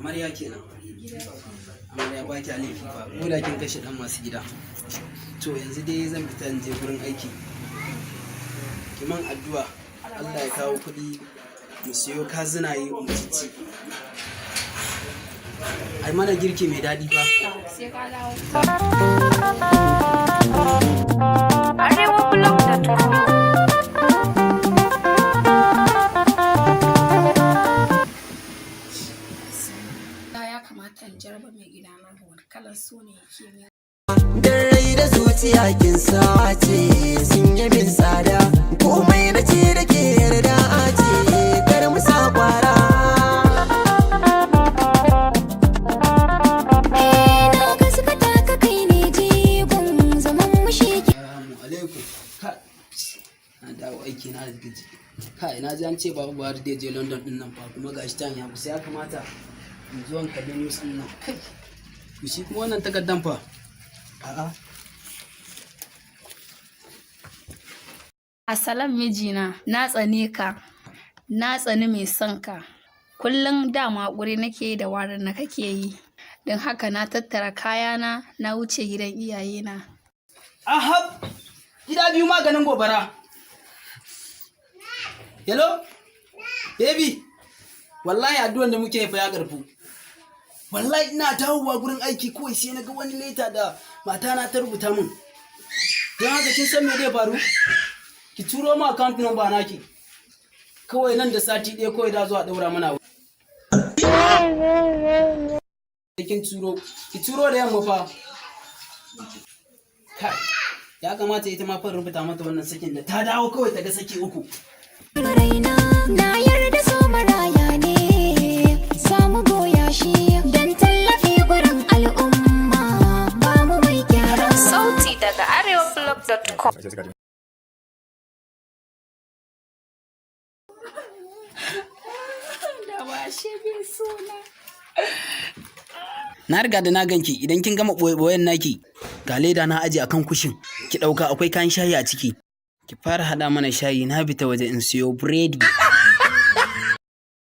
amarya kenan. Amarya ba ki laifi fa, ko da kin kashe dan masu gida. To yanzu dai zan fita in je gurin aiki. Ki man addu'a Allah ya kawo kuɗi mu siyo kazinaye mu ci. Ai mana girki mai daɗi fa. Sai ka dawo. arewablog.com ya kamata in jarba mai gida na wani kalar so ne yake ne. Dan rai da zuciya kin sace sun yi min tsada komai na ce da ke yarda a ce kar mu sa kwara. Na gaskata ka kai ne jigon zaman mushi. Assalamu alaikum. Na dawo aiki na gaji. Kai na ji an ce babu Buhari da je London din nan fa kuma gashi tan ya kusa ya kamata in zo in kalli news din nan. Kai. Shi kuma wannan takaddan fa. A'a. Asalam mijina, na tsane ka, na tsani mai son ka. Kullum dama ƙuri nake da warin na kake yi. Don haka na tattara kayana na wuce gidan iyayena. Ahab! Gida biyu maganin gobara. Hello? Baby? Wallahi addu'an da muke fa ya karfu. Wallahi ina dawowa gurin aiki kawai sai na ga wani leta da matana ta rubuta min. Don haka kin san me zai faru? Ki turo mu account number naki. Kawai nan da sati ɗaya kawai da zuwa daura mana. Kin turo, ki turo da yamma fa. Kai, ya kamata ita ma fa rubuta mata wannan sakin da ta dawo kawai ta ga saki uku. Raina na yarda so maraya ne, samu goya shi don tallafi gurin al'umma ba mu mai gyara. Sauti daga arewablog.com. Da washe bin suna. Na riga da na ganki idan kin gama ɓoye-ɓoyen naki ga leda na aji akan kushin ki ɗauka akwai kayan shayi a ciki. Ki fara haɗa mana shayi na fita waje in siyo biredi.